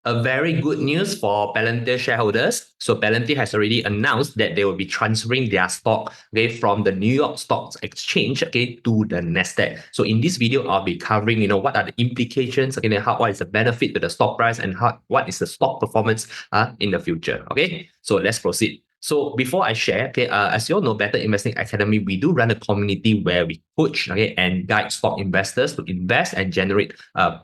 A very good news for Palantir shareholders. So Palantir has already announced that they will be transferring their stock, okay, from the New York Stock Exchange, okay, to the Nasdaq. So in this video, I'll be covering, what are the implications, okay, what is the benefit to the stock price, and what is the stock performance in the future. Okay, so let's proceed. So before I share, okay, as you all know, Better Investing Academy, we do run a community where we coach, okay, and guide stock investors to invest and generate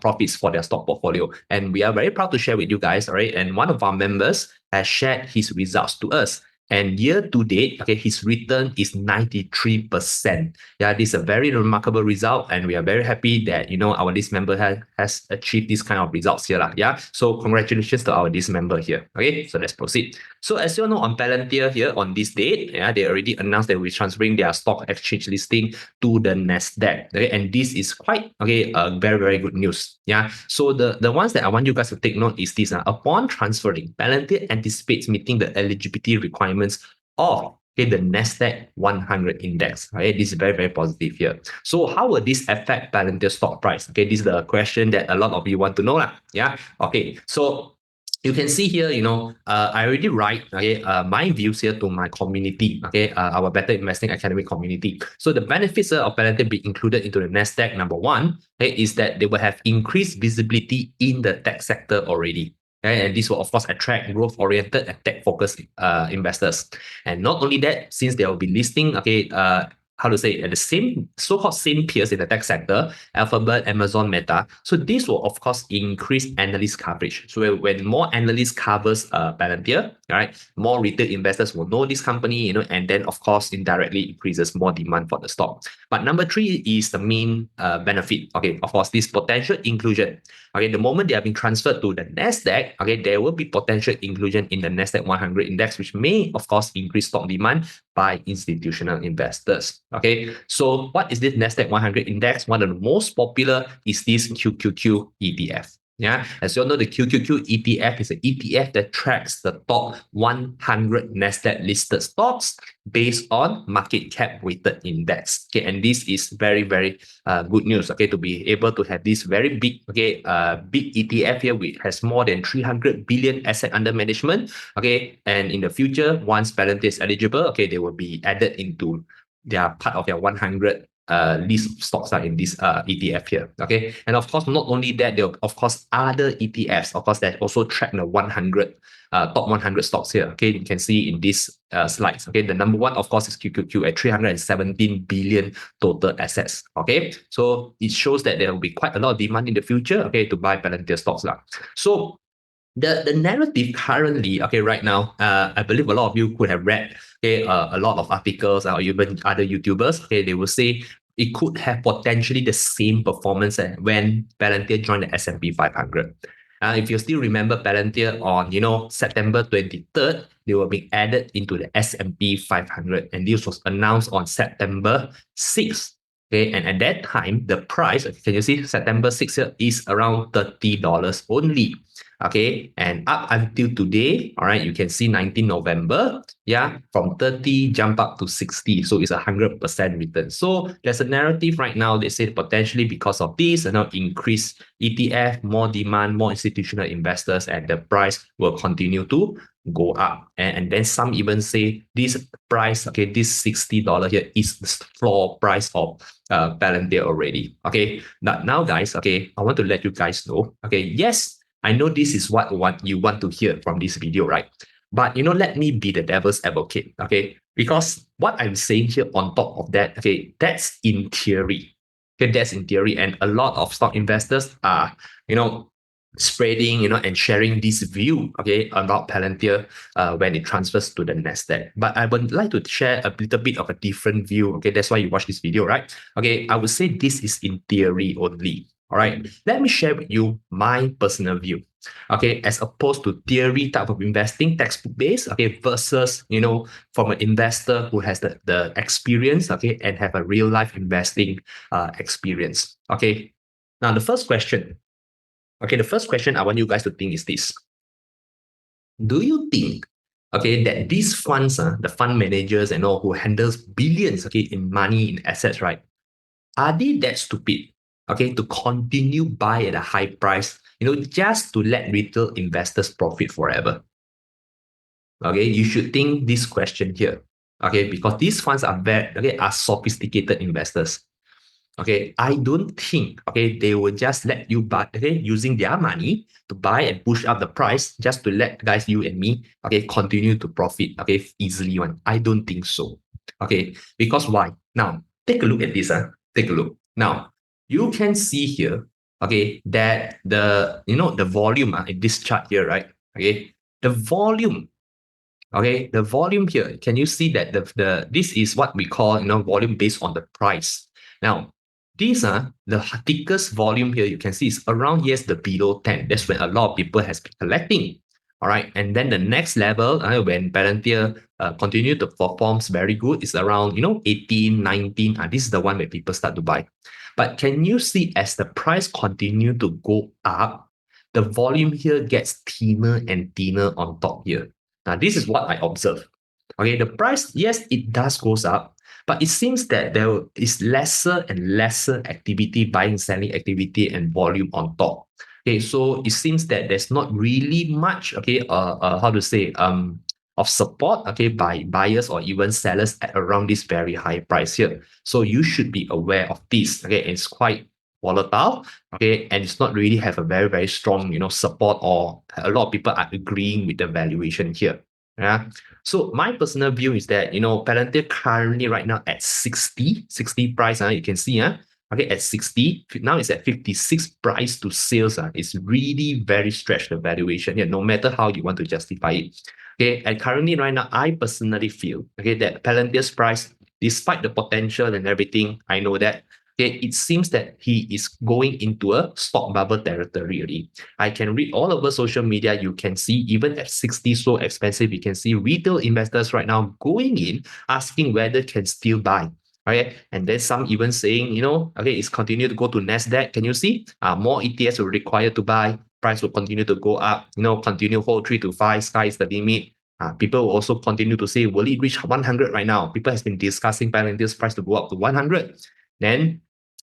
profits for their stock portfolio. And we are very proud to share with you guys, all right? And one of our members has shared his results to us. And year to date, okay, his return is 93%. Yeah, this is a very remarkable result, and we are very happy that our list member has achieved this kind of results here. Yeah. So congratulations to our list member here. Okay, so let's proceed. So as you all know, on Palantir here on this date, yeah, they already announced that we're transferring their stock exchange listing to the Nasdaq. Okay, and this is quite very, very good news. Yeah. So the ones that I want you guys to take note is this. Upon transferring, Palantir anticipates meeting the eligibility requirements of the Nasdaq 100 index. Okay, this is very, very positive here. So how will this affect Palantir stock price? Okay, this is the question that a lot of you want to know. Yeah. Okay, so you can see here, I already write, my views here to my community, our Better Investing Academy community. So the benefits of Palantir be included into the Nasdaq, number one, is that they will have increased visibility in the tech sector already. Okay, and this will, of course, attract growth-oriented and tech-focused investors. And not only that, since they will be listing, at the same so-called same peers in the tech sector, Alphabet, Amazon, Meta. So this will, of course, increase analyst coverage. So when more analysts covers Palantir, right, more retail investors will know this company, and then, of course, indirectly increases more demand for the stock. But number three is the main benefit. Okay, of course, this potential inclusion. Okay, the moment they have been transferred to the Nasdaq, there will be potential inclusion in the Nasdaq 100 index, which may, of course, increase stock demand by institutional investors. Okay, so what is this Nasdaq 100 index? One of the most popular is this QQQ ETF. Yeah, as you all know, the QQQ ETF is an ETF that tracks the top 100 Nasdaq listed stocks based on market cap weighted index. Okay, and this is very, very good news. Okay, to be able to have this very big, big ETF here, which has more than 300 billion asset under management. Okay, and in the future, once Palantir is eligible, they will be added into their part of their 100 list of stocks in this ETF here. Okay, and of course, not only that, there are of course other ETFs, of course, that also track the 100 top 100 stocks here. Okay, you can see in these slides. Okay, the number one, of course, is QQQ at 317 billion total assets. Okay, so it shows that there will be quite a lot of demand in the future. Okay, to buy Palantir stocks lah. So the narrative currently, right now, I believe a lot of you could have read, a lot of articles or even other YouTubers, they will say it could have potentially the same performance when Palantir joined the S&P 500. If you still remember Palantir on, September 23rd, they were being added into the S&P 500, and this was announced on September 6th. Okay, and at that time, the price, can you see September 6th here, is around $30 only. Okay, and up until today, all right, you can see 19 November, yeah, from 30 jump up to 60. So it's 100% return. So there's a narrative right now. They say potentially because of this, increased ETF, more demand, more institutional investors, and the price will continue to go up. And then some even say this price, this $60 here is the floor price of Palantir already. Okay, now guys, I want to let you guys know, yes, I know this is what you want to hear from this video, right? But, let me be the devil's advocate, because what I'm saying here on top of that, that's in theory. Okay, that's in theory. And a lot of stock investors are, spreading, and sharing this view, about Palantir when it transfers to the Nasdaq. But I would like to share a little bit of a different view. Okay, that's why you watch this video, right? Okay, I would say this is in theory only. All right, let me share with you my personal view. Okay, as opposed to theory type of investing, textbook based, versus, from an investor who has the experience, and have a real life investing experience. Okay, now the first question I want you guys to think is this. Do you think, that these funds, the fund managers and all who handles billions, in money, in assets, right? Are they that stupid, to continue buy at a high price, just to let retail investors profit forever? Okay, you should think this question here. Okay, because these funds are are sophisticated investors. Okay, I don't think they will just let you buy using their money to buy and push up the price just to let guys you and me continue to profit easily one. I don't think so. Okay, because why? Now take a look at this. Take a look. Now you can see here that the volume in this chart here, right? Okay, the volume. Okay, the volume here, can you see that this is what we call volume based on the price. Now, these are the thickest volume here. You can see it's around the below 10. That's when a lot of people has been collecting. All right, and then the next level, when Palantir continue to performs very good, is around 18, 19. This is the one where people start to buy. But can you see as the price continue to go up, the volume here gets thinner and thinner on top here. Now, this is what I observe. Okay, the price, yes, it does goes up, but it seems that there is lesser and lesser activity, buying, selling activity, and volume on top. Okay, so it seems that there's not really much, how to say, of support, by buyers or even sellers at around this very high price here. So you should be aware of this. Okay, it's quite volatile, and it's not really have a very, very strong, support, or a lot of people are agreeing with the valuation here. Yeah. So my personal view is that, Palantir currently right now at 60 price, you can see, at 60, now it's at 56 price to sales. It's really very stretched, the valuation here, no matter how you want to justify it. Okay, and currently right now, I personally feel, that Palantir's price, despite the potential and everything, I know that, it seems that he is going into a stock bubble territory already. I can read all over social media. You can see even at 60 so expensive, you can see retail investors right now going in, asking whether can still buy. Okay, and then some even saying, it's continue to go to Nasdaq. Can you see? More ETFs will require to buy. Price will continue to go up. Continue hold 3 to 5. Sky is the limit. People will also continue to say, will it reach 100 right now? People has been discussing Palantir's price to go up to 100. Then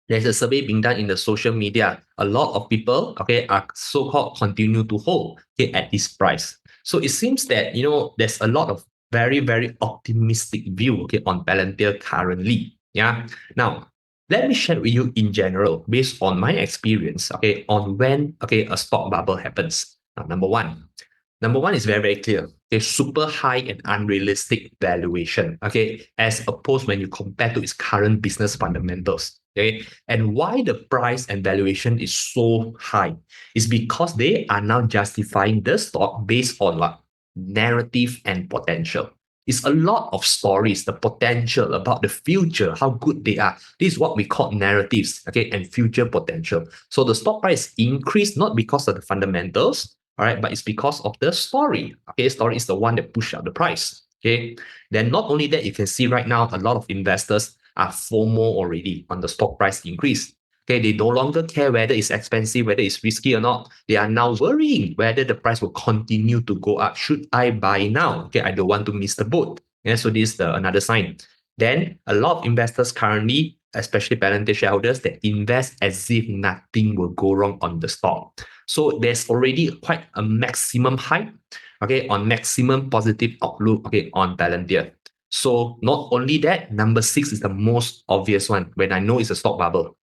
there's a survey being done in the social media. A lot of people, are so-called continue to hold at this price. So it seems that, there's a lot of very, very optimistic view, on Palantir currently. Yeah. Now, let me share with you in general, based on my experience, on when, a stock bubble happens. Now, number one is very, very clear. Super high and unrealistic valuation. As opposed when you compare to its current business fundamentals. And why the price and valuation is so high is because they are now justifying the stock based on what? Narrative and potential. It's a lot of stories, the potential about the future, how good they are. This is what we call narratives, and future potential. So the stock price increased not because of the fundamentals, all right, but it's because of the story. Story is the one that pushed up the price. Then not only that, you can see right now a lot of investors are FOMO already on the stock price increase. They no longer care whether it's expensive, whether it's risky or not. They are now worrying whether the price will continue to go up. Should I buy now? I don't want to miss the boat. So this is another sign. Then a lot of investors currently, especially Palantir shareholders, that invest as if nothing will go wrong on the stock. So there's already quite a maximum hype, on maximum positive outlook, on Palantir. So not only that, number 6 is the most obvious one when I know it's a stock bubble.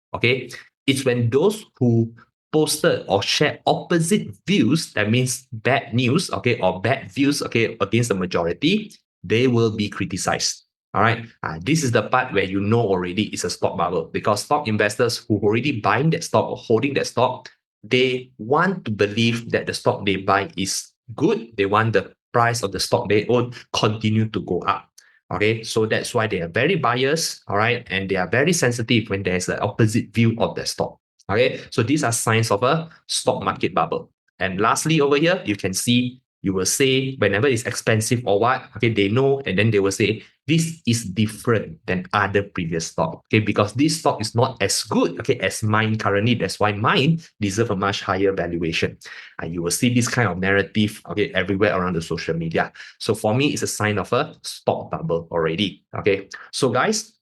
It's when those who posted or shared opposite views, that means bad news, or bad views, against the majority, they will be criticized. All right. This is the part where you know already it's a stock bubble, because stock investors who already buying that stock or holding that stock, they want to believe that the stock they buy is good. They want the price of the stock they own continue to go up. So that's why they are very biased, all right, and they are very sensitive when there's an opposite view of the stock. So these are signs of a stock market bubble. And lastly, over here, you can see, you will say whenever it's expensive or what, they know, and then they will say this is different than other previous stock, because this stock is not as good, as mine currently. That's why mine deserve a much higher valuation. You will see this kind of narrative, everywhere around the social media. So for me, it's a sign of a stock bubble already. So guys,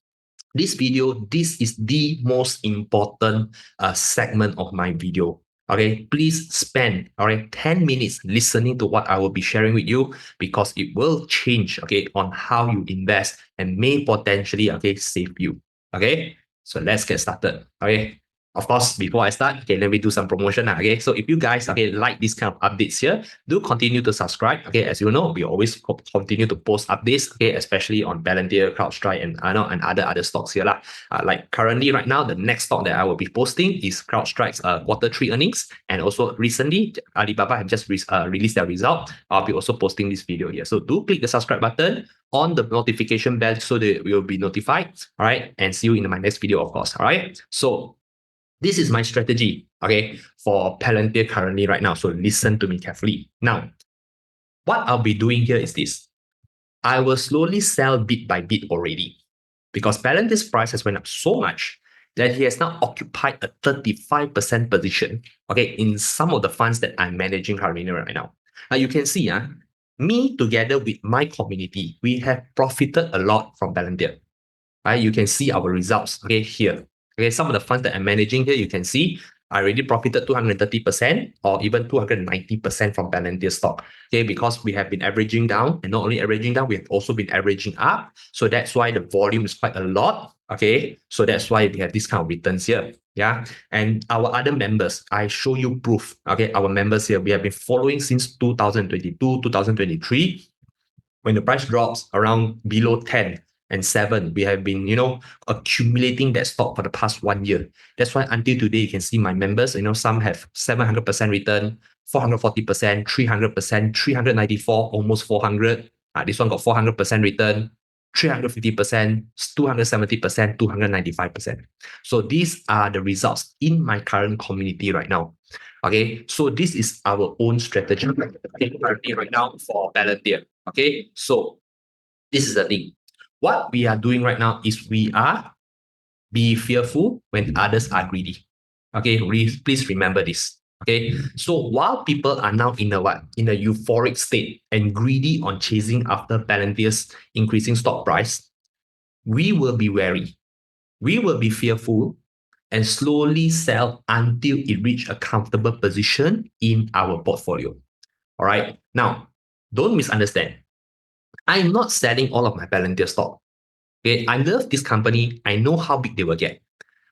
this video, this is the most important segment of my video. Okay, please spend 10 minutes listening to what I will be sharing with you, because it will change on how you invest and may potentially save you. Okay, so let's get started. Okay, of course, before I start, let me do some promotion. Okay, so if you guys like this kind of updates here, do continue to subscribe. Okay, as you know, we always continue to post updates. Okay, especially on Palantir, CrowdStrike, and other stocks here lah. Like currently, right now, the next stock that I will be posting is CrowdStrike's Q3 earnings, and also recently Alibaba have just released their result. I'll be also posting this video here. So do click the subscribe button on the notification bell so that you'll be notified. All right, and see you in my next video, of course. All right, so this is my strategy, for Palantir currently right now. So listen to me carefully. Now, what I'll be doing here is this. I will slowly sell bit by bit already, because Palantir's price has went up so much that he has now occupied a 35% position, in some of the funds that I'm managing currently right now. Now you can see, me together with my community, we have profited a lot from Palantir. Right? You can see our results, here. Okay, some of the funds that I'm managing here, you can see I already profited 230% or even 290% from Palantir stock. Okay, because we have been averaging down, and not only averaging down, we have also been averaging up. So that's why the volume is quite a lot. Okay, so that's why we have this kind of returns here. Yeah, and our other members, I show you proof. Okay, our members here, we have been following since 2022, 2023. When the price drops around below 10 and 7, we have been, accumulating that stock for the past 1 year. That's why until today, you can see my members, some have 700% return, 440%, 300%, 394, almost 400. This one got 400% return, 350%, 270%, 295%. So these are the results in my current community right now. Okay, so this is our own strategy currently right now for Palantir. Okay, so this is the thing. What we are doing right now is we are be fearful when others are greedy. Okay, please remember this. Okay, so while people are now in a euphoric state and greedy on chasing after Palantir's increasing stock price, we will be wary. We will be fearful and slowly sell until it reach a comfortable position in our portfolio. All right. Now, don't misunderstand. I'm not selling all of my Palantir stock. Okay, I love this company. I know how big they will get,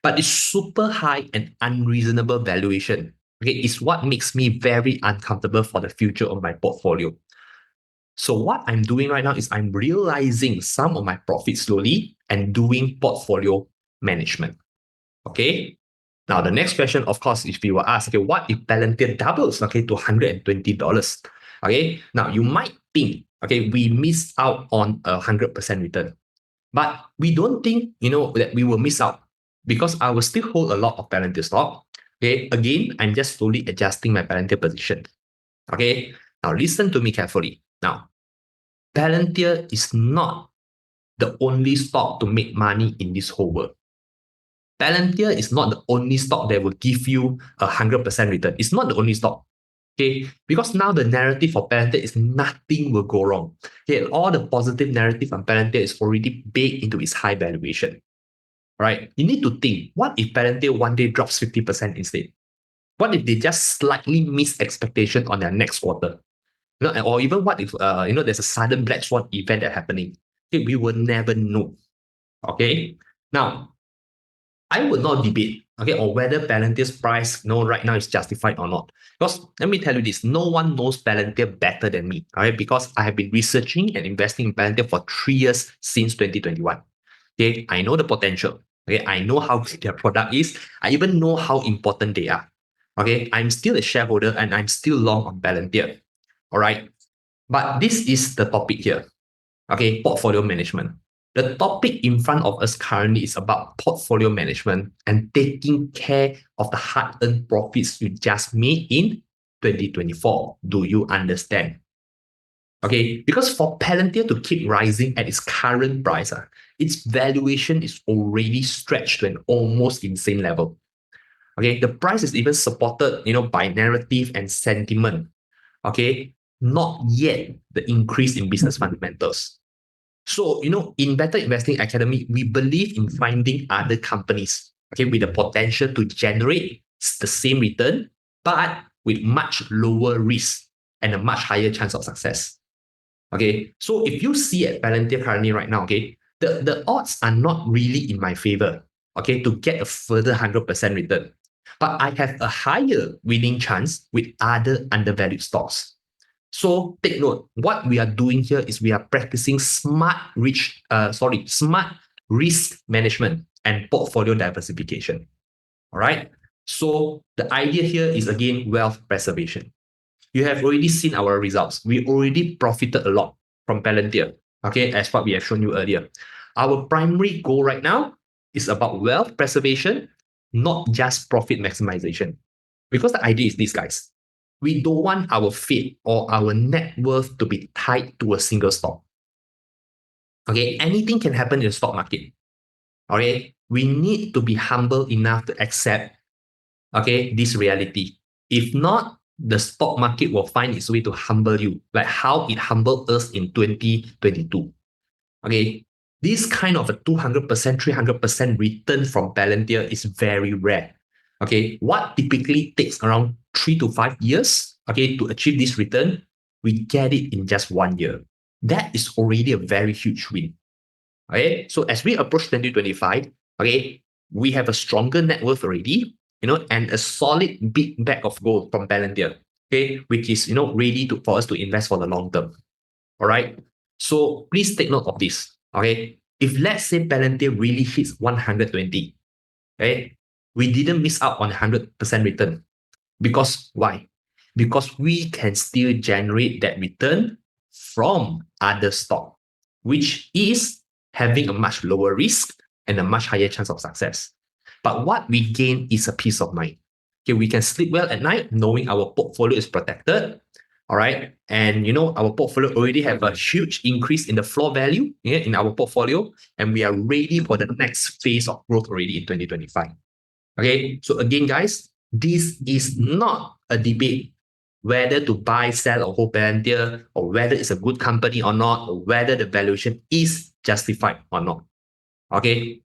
but it's super high and unreasonable valuation. Okay, it's what makes me very uncomfortable for the future of my portfolio. So what I'm doing right now is I'm realizing some of my profits slowly and doing portfolio management. Okay. Now, the next question, of course, if you were asked, what if Palantir doubles, to $120? Okay. Now, you might think, we missed out on 100% return. But we don't think, that we will miss out, because I will still hold a lot of Palantir stock. Okay. Again, I'm just slowly adjusting my Palantir position. Okay. Now, listen to me carefully. Now, Palantir is not the only stock to make money in this whole world. Palantir is not the only stock that will give you 100% return. It's not the only stock. Okay, because now the narrative for Palantir is nothing will go wrong. Okay, all the positive narrative on Palantir is already baked into its high valuation. Right? You need to think, what if Palantir one day drops 50% instead? What if they just slightly miss expectation on their next quarter? Or even what if there's a sudden black swan event that's happening? Okay, we will never know. Okay, now I would not debate, on whether Palantir's price, right now is justified or not. Because let me tell you this, no one knows Palantir better than me, because I have been researching and investing in Palantir for 3 years since 2021. Okay, I know the potential. Okay, I know how good their product is. I even know how important they are. Okay, I'm still a shareholder and I'm still long on Palantir. All right, but this is the topic here. Okay, portfolio management. The topic in front of us currently is about portfolio management and taking care of the hard-earned profits you just made in 2024. Do you understand? Okay, because for Palantir to keep rising at its current price, its valuation is already stretched to an almost insane level. Okay, the price is even supported, by narrative and sentiment. Okay, not yet the increase in business fundamentals. So, in Better Investing Academy, we believe in finding other companies, with the potential to generate the same return but with much lower risk and a much higher chance of success. Okay, so if you see at Palantir currently right now, okay, the odds are not really in my favor, okay, to get a further 100% return. But I have a higher winning chance with other undervalued stocks. So take note, what we are doing here is we are practicing smart risk management and portfolio diversification. All right. So the idea here is again wealth preservation. You have already seen our results. We already profited a lot from Palantir, okay, as what we have shown you earlier. Our primary goal right now is about wealth preservation, not just profit maximization. Because the idea is this, guys. We don't want our fate or our net worth to be tied to a single stock. Okay, anything can happen in the stock market. Okay, we need to be humble enough to accept, okay, this reality. If not, the stock market will find its way to humble you, like how it humbled us in 2022. Okay, this kind of a 200%, 300% return from Palantir is very rare. Okay, what typically takes around 3 to 5 years, okay, to achieve this return, we get it in just 1 year. That is already a very huge win. Okay, so as we approach 2025, okay, we have a stronger net worth already, and a solid big bag of gold from Palantir, okay, which is, ready for us to invest for the long term. All right. So please take note of this. Okay. If let's say Palantir really hits 120, okay, we didn't miss out on 100% return. Because why? Because we can still generate that return from other stock, which is having a much lower risk and a much higher chance of success. But what we gain is a peace of mind. Okay, we can sleep well at night knowing our portfolio is protected. All right. And our portfolio already have a huge increase in the floor value in our portfolio. And we are ready for the next phase of growth already in 2025. Okay. So again, guys, this is not a debate whether to buy, sell, or hold Palantir, or whether it's a good company or not, or whether the valuation is justified or not. Okay.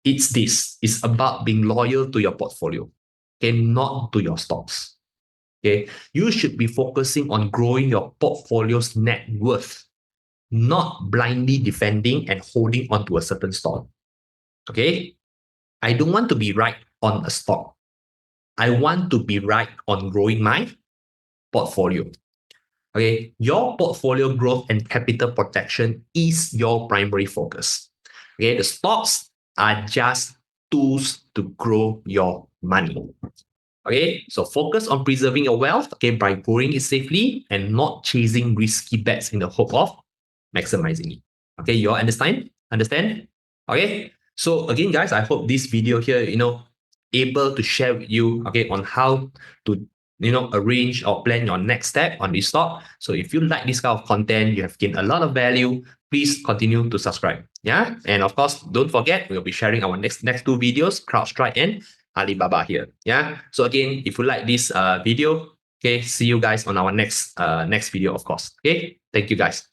It's about being loyal to your portfolio, okay, not to your stocks. Okay, you should be focusing on growing your portfolio's net worth, not blindly defending and holding onto a certain stock. Okay, I don't want to be right on a stock. I want to be right on growing my portfolio. Okay, your portfolio growth and capital protection is your primary focus. Okay, the stocks are just tools to grow your money. Okay, so focus on preserving your wealth, okay, by growing it safely and not chasing risky bets in the hope of maximizing it. Okay, you all understand? Okay, so again, guys, I hope this video here, able to share with you, okay, on how to, arrange or plan your next step on this stock. So if you like this kind of content, you have gained a lot of value, please continue to subscribe. Yeah, and of course, don't forget, we'll be sharing our next two videos, CrowdStrike and Alibaba here. Yeah. So again, if you like this video, okay, see you guys on our next video, of course. Okay. Thank you, guys.